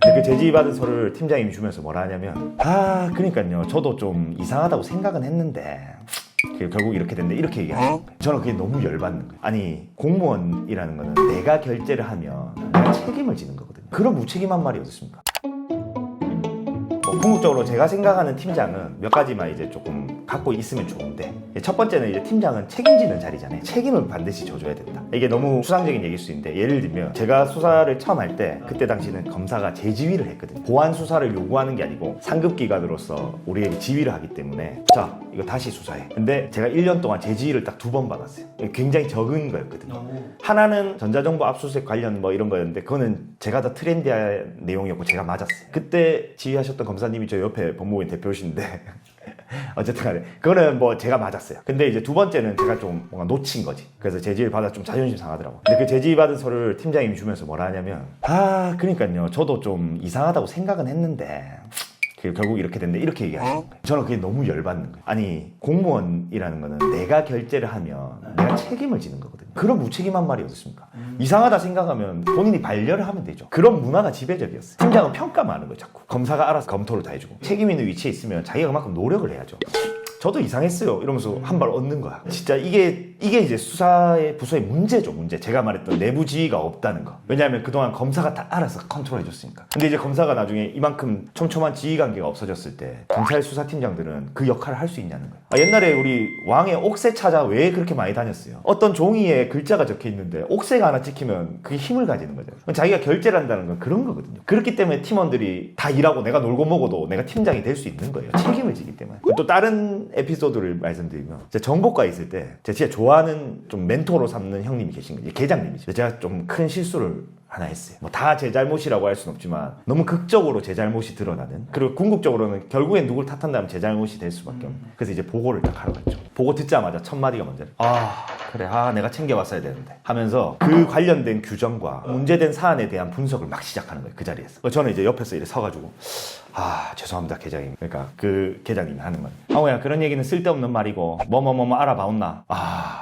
근데 그 제지받은 서류를 팀장님이 주면서 뭐라 하냐면 그러니까요 저도 좀 이상하다고 생각은 했는데 결국 이렇게 됐는데 이렇게 얘기하시는 거예요. 저는 그게 너무 열받는 거예요. 아니 공무원이라는 거는 내가 결제를 하면 내가 책임을 지는 거거든요. 그런 무책임한 말이 어딨습니까? 궁극적으로 제가 생각하는 팀장은 몇 가지만 이제 조금 갖고 있으면 좋은데, 첫 번째는 이제 팀장은 책임지는 자리잖아요. 책임을 반드시 져줘야 된다. 이게 너무 수상적인 얘기일 수 있는데, 예를 들면 제가 수사를 처음 할 때 그때 당시는 검사가 제 지휘를 했거든요. 보안 수사를 요구하는 게 아니고 상급 기관으로서 우리에게 지휘를 하기 때문에 자 이거 다시 수사해. 근데 제가 1년 동안 제 지휘를 딱 2번 받았어요. 굉장히 적은 거였거든요. 하나는 전자정보 압수수색 관련 뭐 이런 거였는데 그거는 제가 더 트렌디한 내용이었고 제가 맞았어요. 그때 지휘하셨던 검사님이 저 옆에 법무부인 대표이신데 어쨌든 간에 그거는 뭐 제가 맞았어요. 근데 이제 두 번째는 제가 좀 뭔가 놓친 거지. 그래서 제지를 받아 좀 자존심 상하더라고. 근데 그 제지 받은 서류를 팀장님이 주면서 뭐라 하냐면 그러니까요 저도 좀 이상하다고 생각은 했는데 결국 이렇게 됐는데 이렇게 얘기하시는 거예요. 저는 그게 너무 열받는 거예요. 아니 공무원이라는 거는 내가 결제를 하면 내가 책임을 지는 거거든요. 그런 무책임한 말이 어딨습니까? 이상하다 생각하면 본인이 반려를 하면 되죠. 그런 문화가 지배적이었어요. 팀장은 평가만 하는 거예요. 자꾸 검사가 알아서 검토를 다 해주고, 책임 있는 위치에 있으면 자기가 그만큼 노력을 해야죠. 저도 이상했어요 이러면서 한 발 얻는 거야. 진짜 이게 이제 수사의 부서의 문제죠. 문제. 제가 말했던 내부 지휘가 없다는 거. 왜냐하면 그동안 검사가 다 알아서 컨트롤 해줬으니까. 근데 이제 검사가 나중에 이만큼 촘촘한 지휘 관계가 없어졌을 때 경찰 수사팀장들은 그 역할을 할 수 있냐는 거예요. 옛날에 우리 왕의 옥새 찾아 왜 그렇게 많이 다녔어요? 어떤 종이에 글자가 적혀 있는데 옥새가 하나 찍히면 그게 힘을 가지는 거죠. 자기가 결제를 한다는 건 그런 거거든요. 그렇기 때문에 팀원들이 다 일하고 내가 놀고 먹어도 내가 팀장이 될 수 있는 거예요. 책임을 지기 때문에. 또 다른 에피소드를 말씀드리면, 제가 정보과에 있을 때 제가 진짜 좋아하는 좀 멘토로 삼는 형님이 계신 거예요. 계장님이죠. 제가 좀 큰 실수를 하나 했어요. 뭐 다 제 잘못이라고 할 수는 없지만 너무 극적으로 제 잘못이 드러나는, 그리고 궁극적으로는 결국엔 누굴 탓한다면 제 잘못이 될 수밖에 없는. 그래서 이제 보고를 딱 하러 갔죠. 보고 듣자마자 첫 마디가 먼저 그래 내가 챙겨왔어야 되는데 하면서 그 관련된 규정과 문제된 사안에 대한 분석을 막 시작하는 거예요. 그 자리에서. 저는 이제 옆에서 이렇게 서가지고 죄송합니다 계장님. 그러니까 그 계장님이 하는 건 황호야 그런 얘기는 쓸데없는 말이고 뭐 알아봐온나.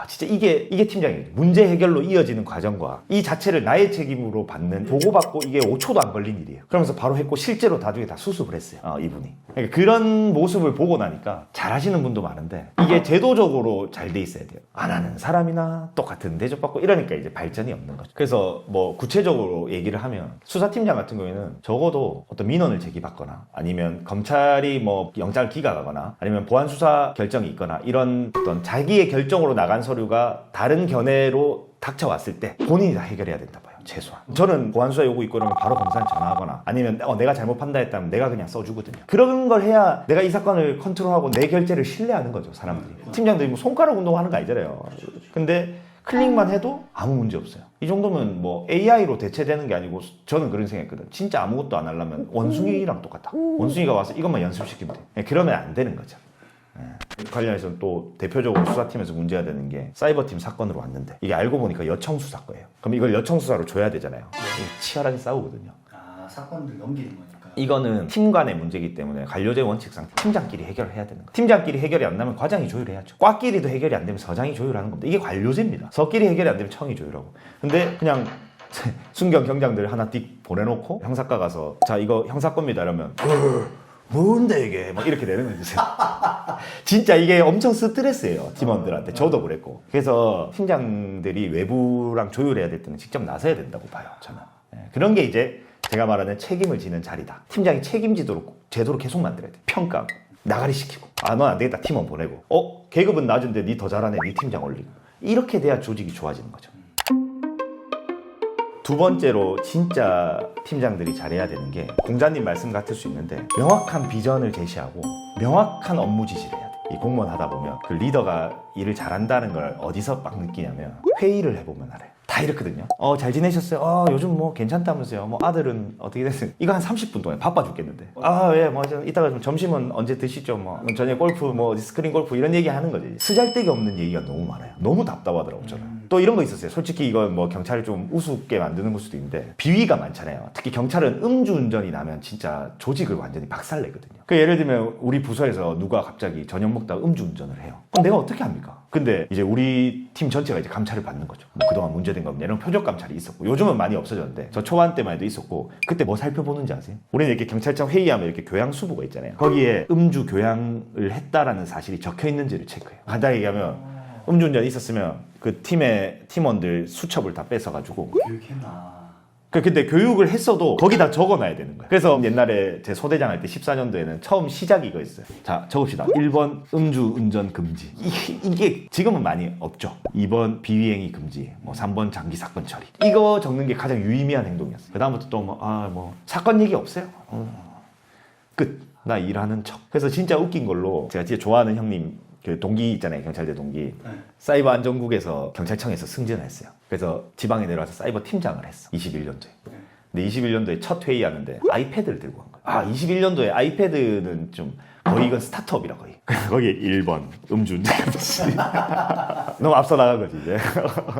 진짜 이게 팀장이에요. 문제 해결로 이어지는 과정과 이 자체를 나의 책임으로 받는, 보고받고 이게 5초도 안 걸린 일이에요. 그러면서 바로 했고 실제로 나중에 다 수습을 했어요. 이분이. 그러니까 그런 모습을 보고 나니까 잘하시는 분도 많은데 이게 제도적으로 잘 돼 있어야 돼요. 안 하는 사람이나 똑같은 대접받고 이러니까 이제 발전이 없는 거죠. 그래서 뭐 구체적으로 얘기를 하면, 수사팀장 같은 경우에는 적어도 어떤 민원을 제기받거나 아니면 검찰이 뭐 영장을 기각하거나 아니면 보안수사 결정이 있거나 이런 어떤 자기의 결정으로 나간 서류가 다른 견해로 닥쳐왔을 때 본인이 다 해결해야 된다 봐요. 최소한. 저는 보안수사 요구 있고 이러면 바로 검사한테 전화하거나 아니면 내가 잘못 판단했다면 내가 그냥 써주거든요. 그런 걸 해야 내가 이 사건을 컨트롤하고 내 결재를 신뢰하는 거죠, 사람들이. 팀장들이 뭐 손가락 운동하는 거 아니잖아요. 근데 클릭만 해도 아무 문제 없어요. 이 정도면 뭐 AI로 대체되는 게 아니고, 저는 그런 생각했거든. 진짜 아무것도 안 하려면 원숭이랑 똑같아. 원숭이가 와서 이것만 연습시키면 돼. 그러면 안 되는 거죠. 관련해서는 또 대표적으로 수사팀에서 문제가 되는 게, 사이버팀 사건으로 왔는데 이게 알고 보니까 여청수사 거예요. 그럼 이걸 여청수사로 줘야 되잖아요. 치열하게 싸우거든요. 사건들 넘기는 거니까. 이거는 팀 간의 문제이기 때문에 관료제 원칙상 팀장끼리 해결을 해야 되는 거예요. 팀장끼리 해결이 안 나면 과장이 조율해야죠. 과끼리도 해결이 안 되면 서장이 조율하는 겁니다. 이게 관료제입니다. 서끼리 해결이 안 되면 청이 조율하고. 근데 그냥 순경 경장들 하나 띡 보내놓고 형사과 가서 자 이거 형사건입니다 이러면 뭔데 이게 막 이렇게 되는 거죠. 진짜 이게 엄청 스트레스예요, 팀원들한테. 저도 그랬고. 그래서 팀장들이 외부랑 조율해야 될 때는 직접 나서야 된다고 봐요, 저는. 그런 게 이제 제가 말하는 책임을 지는 자리다. 팀장이 책임지도록 제도를 계속 만들어야 돼. 평가, 나가리 시키고, 넌 안 되겠다 팀원 보내고, 계급은 낮은데 니 더 잘하네 니 팀장 올리고. 이렇게 돼야 조직이 좋아지는 거죠. 두 번째로 진짜 팀장들이 잘해야 되는 게, 공자님 말씀 같을 수 있는데 명확한 비전을 제시하고 명확한 업무 지시를 해야 돼. 이 공무원 하다 보면 그 리더가 일을 잘한다는 걸 어디서 막 느끼냐면, 회의를 해보면 알아요. 다 이렇거든요. 잘 지내셨어요? 요즘 뭐 괜찮다면서요? 뭐 아들은 어떻게 됐어요? 이거 한 30분 동안 바빠 죽겠는데. 예, 뭐 이따가 좀 점심은 언제 드시죠? 뭐 저녁에 골프, 뭐 스크린 골프 이런 얘기 하는 거지. 쓰잘데기 없는 얘기가 너무 많아요. 너무 답답하더라고 저는. 또 이런 거 있었어요. 솔직히 이건 뭐 경찰을 좀 우습게 만드는 걸 수도 있는데, 비위가 많잖아요. 특히 경찰은 음주운전이 나면 진짜 조직을 완전히 박살내거든요. 예를 들면 우리 부서에서 누가 갑자기 저녁 먹다가 음주운전을 해요. 그럼 내가 어떻게 합니까? 근데 이제 우리 팀 전체가 이제 감찰을 받는 거죠. 뭐 그동안 문제된 거 없냐 이런 표적 감찰이 있었고 요즘은 많이 없어졌는데 저 초반 때만 해도 있었고 그때 뭐 살펴보는지 아세요? 우리는 이렇게 경찰청 회의하면 이렇게 교양 수부가 있잖아요. 거기에 음주 교양을 했다라는 사실이 적혀 있는지를 체크해요. 간단히 얘기하면 음주운전 있었으면 그 팀의 팀원들 수첩을 다 뺏어가지고 교육했나. 근데 교육을 했어도 거기다 적어놔야 되는 거예요. 그래서 옛날에 제 소대장 할 때 14년도에는 처음 시작이 이거였어요. 자, 적읍시다. 1번 음주운전 금지. 이게 지금은 많이 없죠. 2번 비위행위 금지. 뭐 3번 장기 사건 처리. 이거 적는 게 가장 유의미한 행동이었어요. 그 다음부터 또 뭐 사건 얘기 없어요. 끝. 나 일하는 척. 그래서 진짜 웃긴 걸로 제가 진짜 좋아하는 형님 그 동기 있잖아요. 경찰대 동기. 네. 사이버 안전국에서 경찰청에서 승진을 했어요. 그래서 지방에 내려와서 사이버 팀장을 했어. 21년도에. 근데 21년도에 첫 회의하는데 아이패드를 들고 간 거야. 21년도에 아이패드는 좀 거의 이건 스타트업이라 거의. 거기에 1번 음주운전 금지. 너무 앞서 나간 거지 이제.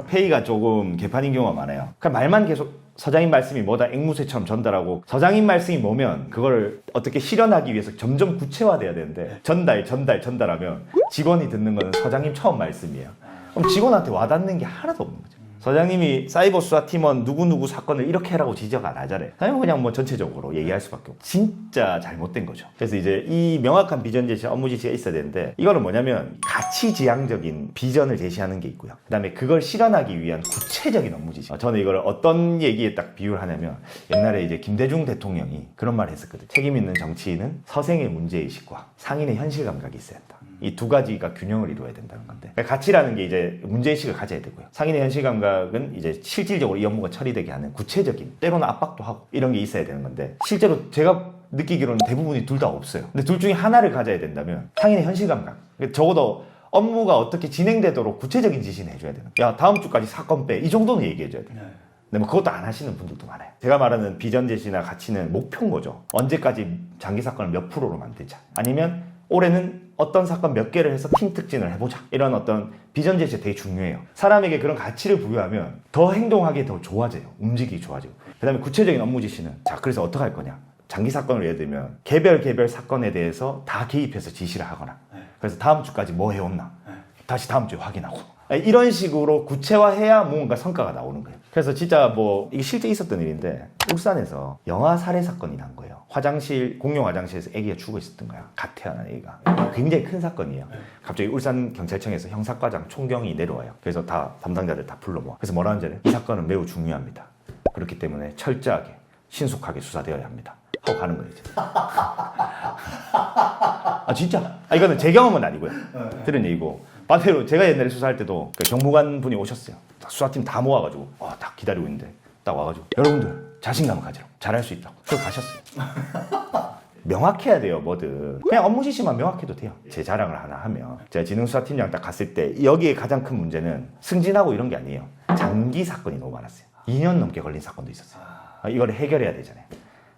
회의가 조금 개판인 경우가 많아요. 그냥 말만 계속 서장님 말씀이 뭐다 앵무새처럼 전달하고 서장님 말씀이 뭐면 그걸 어떻게 실현하기 위해서 점점 구체화돼야 되는데 전달하면 직원이 듣는 거는 서장님 처음 말씀이에요. 그럼 직원한테 와닿는 게 하나도 없는 거죠. 서장님이 사이버 수사 팀원 누구누구 사건을 이렇게 해라고 지적 안 하잖아요. 사장님은 그냥 뭐 전체적으로 얘기할 수밖에 없고 진짜 잘못된 거죠. 그래서 이제 이 명확한 비전 제시, 업무 지시가 있어야 되는데 이거는 뭐냐면 가치지향적인 비전을 제시하는 게 있고요. 그 다음에 그걸 실현하기 위한 구체적인 업무 지시. 저는 이걸 어떤 얘기에 딱 비유를 하냐면 옛날에 이제 김대중 대통령이 그런 말을 했었거든요. 책임 있는 정치인은 서생의 문제의식과 상인의 현실 감각이 있어야 한다. 이 두 가지가 균형을 이루어야 된다는 건데 그러니까 가치라는 게 이제 문제의식을 가져야 되고요. 상인의 현실 감각은 이제 실질적으로 이 업무가 처리되게 하는 구체적인 때로는 압박도 하고 이런 게 있어야 되는 건데 실제로 제가 느끼기로는 대부분이 둘 다 없어요. 근데 둘 중에 하나를 가져야 된다면 상인의 현실 감각. 그러니까 적어도 업무가 어떻게 진행되도록 구체적인 지시는 해줘야 되는 거야. 야 다음 주까지 사건 빼. 이 정도는 얘기해줘야 돼. 근데 뭐 그것도 안 하시는 분들도 많아요. 제가 말하는 비전 제시나 가치는 목표인 거죠. 언제까지 장기 사건을 몇 프로로 만들자. 아니면 올해는 어떤 사건 몇 개를 해서 팀 특진을 해보자. 이런 어떤 비전 제시가 되게 중요해요. 사람에게 그런 가치를 부여하면 더 행동하기 더 좋아져요. 움직이기 좋아지고. 그 다음에 구체적인 업무 지시는 자 그래서 어떻게 할 거냐. 장기 사건을 예를 들면 개별 사건에 대해서 다 개입해서 지시를 하거나 그래서 다음 주까지 뭐 해왔나 다시 다음 주에 확인하고 이런 식으로 구체화해야 뭔가 성과가 나오는 거예요. 그래서 진짜 뭐 이게 실제 있었던 일인데 울산에서 영아 살해 사건이 난 거예요. 공용 화장실에서 아기가 죽어 있었던 거야. 갓 태어난 아기가. 굉장히 큰 사건이에요. 갑자기 울산 경찰청에서 형사과장 총경이 내려와요. 그래서 다 담당자들 다 불러 모아. 그래서 뭐라는지 알아요? 이 사건은 매우 중요합니다. 그렇기 때문에 철저하게 신속하게 수사되어야 합니다. 하고 가는 거예요. 이제. 아 진짜? 이거는 제 경험은 아니고요. 들은 얘기고. 반대로 제가 옛날에 수사할 때도 그 경무관 분이 오셨어요. 수사팀 다 모아가지고 딱 기다리고 있는데 딱 와가지고 여러분들 자신감을 가지라고 잘할 수 있다고 그걸 가셨어요. 명확해야 돼요. 뭐든 그냥 업무 지시만 명확해도 돼요. 제 자랑을 하나 하면 제가 지능수사팀장 딱 갔을 때 여기에 가장 큰 문제는 승진하고 이런 게 아니에요. 장기 사건이 너무 많았어요. 2년 넘게 걸린 사건도 있었어요. 이걸 해결해야 되잖아요.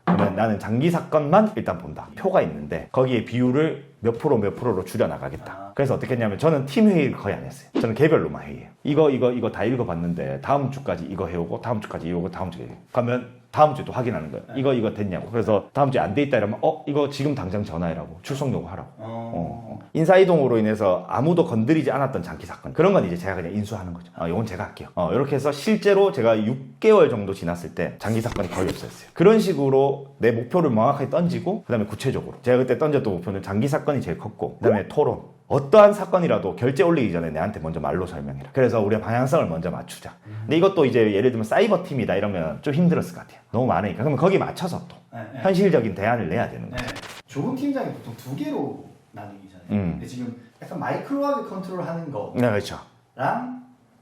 그러면 나는 장기 사건만 일단 본다. 표가 있는데 거기에 비율을 몇 프로로 줄여나가겠다. 그래서 어떻게 했냐면 저는 팀 회의를 거의 안 했어요. 저는 개별로만 회의해요. 이거 다 읽어봤는데 다음 주까지 이거 해오고 다음 주까지 이거 다음 주에 가면 다음 주에 또 확인하는 거예요. 이거 됐냐고. 그래서 다음 주에 안 돼 있다 이러면 이거 지금 당장 전화해라고. 출석 요구하라고. 인사이동으로 인해서 아무도 건드리지 않았던 장기 사건. 그런 건 이제 제가 그냥 인수하는 거죠. 이건 제가 할게요. 이렇게 해서 실제로 제가 6개월 정도 지났을 때 장기 사건이 거의 없었어요. 그런 식으로 내 목표를 명확하게 던지고 그다음에 구체적으로. 제가 그때 던졌던 목표는 장기 사건이 제일 컸고 그다음에 토론. 어떠한 사건이라도 결제 올리기 전에 내한테 먼저 말로 설명해라. 그래서 우리가 방향성을 먼저 맞추자. 근데 이것도 이제 예를 들면 사이버 팀이다 이러면 좀 힘들었을 것 같아요. 너무 많으니까. 그러면 거기에 맞춰서 또 현실적인 대안을 내야 되는 거죠. 좋은 팀장이 보통 두 개로 나뉘잖아요. 근데 지금 약간 마이크로하게 컨트롤하는 거랑 네, 그렇죠.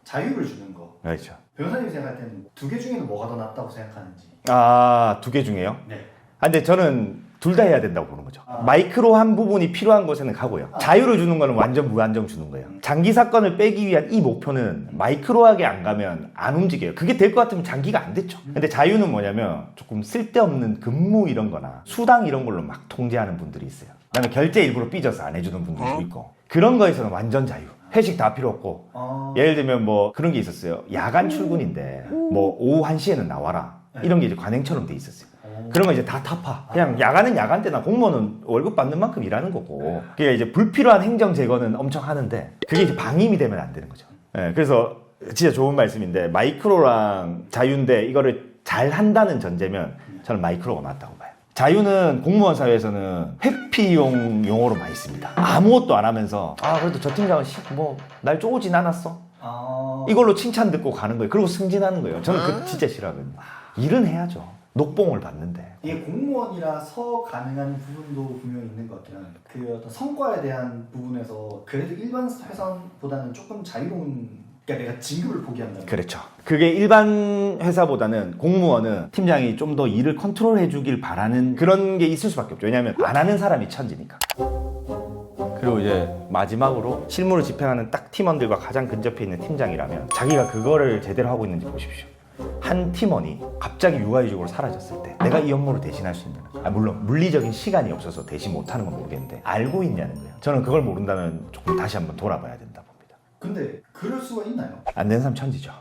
자유를 주는 거. 그렇죠. 변호사님이 생각할 때는 두 개 중에는 뭐가 더 낫다고 생각하는지. 두 개 중에요? 네. 근데 저는 둘 다 해야 된다고 보는 거죠. 마이크로한 부분이 필요한 곳에는 가고요. 자유를 주는 거는 완전 무한정 주는 거예요. 장기 사건을 빼기 위한 이 목표는 마이크로하게 안 가면 안 움직여요. 그게 될 것 같으면 장기가 안 됐죠. 근데 자유는 뭐냐면 조금 쓸데없는 근무 이런 거나 수당 이런 걸로 막 통제하는 분들이 있어요. 그다음에 결제 일부러 삐져서 안 해주는 분들도 있고 그런 거에서는 완전 자유. 회식 다 필요 없고 예를 들면 뭐 그런 게 있었어요. 야간 출근인데 뭐 오후 1시에는 나와라. 이런 게 이제 관행처럼 돼 있었어요. 그런 거 이제 다 타파. 그냥 야간은 야간 때나 공무원은 월급 받는 만큼 일하는 거고. 그게 이제 불필요한 행정 제거는 엄청 하는데 그게 이제 방임이 되면 안 되는 거죠. 예, 그래서 진짜 좋은 말씀인데 마이크로랑 자유인데 이거를 잘 한다는 전제면 저는 마이크로가 맞다고 봐요. 자유는 공무원 사회에서는 회피용 용어로 많이 씁니다. 아무것도 안 하면서 그래도 저 팀장은 날 쪼오진 않았어. 이걸로 칭찬 듣고 가는 거예요. 그리고 승진하는 거예요. 저는 그 진짜 싫어하거든요. 일은 해야죠. 녹봉을 받는데. 이게 공무원이라서 가능한 부분도 분명히 있는 것 같긴 하네요. 그 어떤 성과에 대한 부분에서 그래도 일반 회사보다는 조금 자유로운, 그러니까 내가 진급을 포기한다면. 그렇죠. 그게 일반 회사보다는 공무원은 팀장이 좀 더 일을 컨트롤해 주길 바라는 그런 게 있을 수밖에 없죠. 왜냐하면 안 하는 사람이 천지니까. 그리고 이제 마지막으로 실무를 집행하는 딱 팀원들과 가장 근접해 있는 팀장이라면 자기가 그거를 제대로 하고 있는지 보십시오. 한 팀원이 갑자기 육아휴직으로 사라졌을 때 내가 이 업무를 대신할 수 있는 거죠. 물론 물리적인 시간이 없어서 대신 못하는 건 모르겠는데 알고 있냐는 거예요. 저는 그걸 모른다면 조금 다시 한번 돌아봐야 된다 봅니다. 근데 그럴 수가 있나요? 안 되는 사람 천지죠.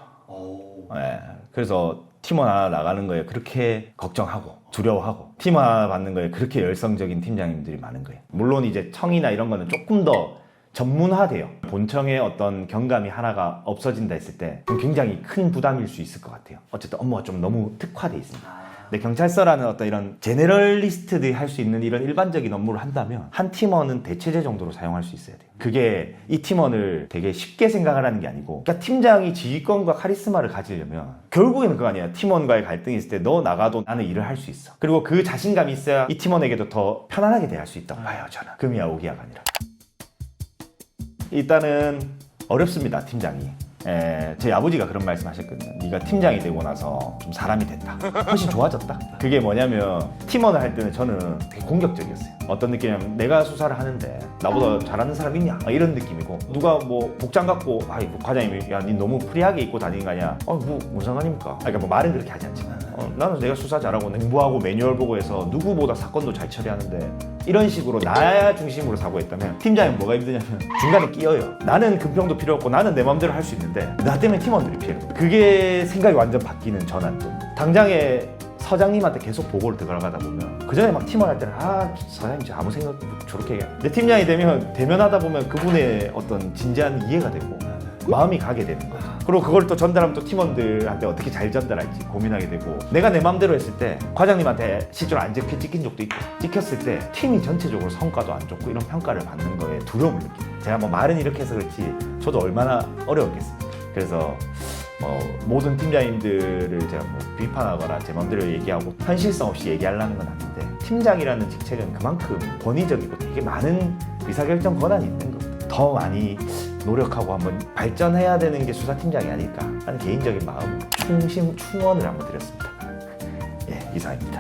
네. 그래서 팀원 하나 나가는 거에 그렇게 걱정하고 두려워하고 팀 하나 받는 거에 그렇게 열성적인 팀장님들이 많은 거예요. 물론 이제 청이나 이런 거는 조금 더 전문화돼요. 본청의 어떤 경감이 하나가 없어진다 했을 때 굉장히 큰 부담일 수 있을 것 같아요. 어쨌든 업무가 좀 너무 특화돼 있습니다. 근데 경찰서라는 어떤 이런 제너럴리스트들이 할 수 있는 이런 일반적인 업무를 한다면 한 팀원은 대체제 정도로 사용할 수 있어야 돼요. 그게 이 팀원을 되게 쉽게 생각을 하는 게 아니고, 그러니까 팀장이 지휘권과 카리스마를 가지려면 결국에는 그거 아니야. 팀원과의 갈등이 있을 때 너 나가도 나는 일을 할 수 있어. 그리고 그 자신감이 있어야 이 팀원에게도 더 편안하게 대할 수 있다고 봐요. 저는 금이야 오기야가 아니라. 일단은 어렵습니다. 팀장이. 제 아버지가 그런 말씀 하셨거든요. 네가 팀장이 되고 나서 좀 사람이 됐다. 훨씬 좋아졌다. 그게 뭐냐면 팀원을 할 때는 저는 되게 공격적이었어요. 어떤 느낌이냐면 내가 수사를 하는데 나보다 잘하는 사람 있냐? 이런 느낌이고, 누가 뭐 복장 갖고 과장님이 야, 니 너무 프리하게 입고 다니는 거 아니야? 무슨 상관입니까? 그러니까 뭐 말은 그렇게 하지 않지만 나는 내가 수사 잘하고 공부하고 매뉴얼 보고 해서 누구보다 사건도 잘 처리하는데, 이런 식으로 나 중심으로 사고했다면 팀장이 뭐가 힘드냐면 중간에 끼어요. 나는 금평도 필요 없고 나는 내 마음대로 할 수 있는데 나 때문에 팀원들이 피해요. 그게 생각이 완전 바뀌는 전환점. 당장에 서장님한테 계속 보고를 들어가다 보면 그 전에 막 팀원 할 때는 서장님 진짜 아무 생각 없고 저렇게 얘기해. 내 팀장이 되면 대면하다 보면 그분의 어떤 진지한 이해가 되고 마음이 가게 되는 거죠. 그리고 그걸 또 전달하면 또 팀원들한테 어떻게 잘 전달할지 고민하게 되고, 내가 내 마음대로 했을 때 과장님한테 실제로 안 찍힌 적도 있고, 찍혔을 때 팀이 전체적으로 성과도 안 좋고 이런 평가를 받는 거에 두려움을 느껴요. 제가 뭐 말은 이렇게 해서 그렇지 저도 얼마나 어려웠겠습니까. 그래서 모든 팀장님들을 제가 뭐 비판하거나 제 마음대로 얘기하고 현실성 없이 얘기하려는 건 아닌데, 팀장이라는 직책은 그만큼 권위적이고 되게 많은 의사결정 권한이 있는 겁니다. 더 많이 노력하고 한번 발전해야 되는 게 수사팀장이 아닐까 하는 개인적인 마음으로 충원을 한번 드렸습니다. 예, 이상입니다.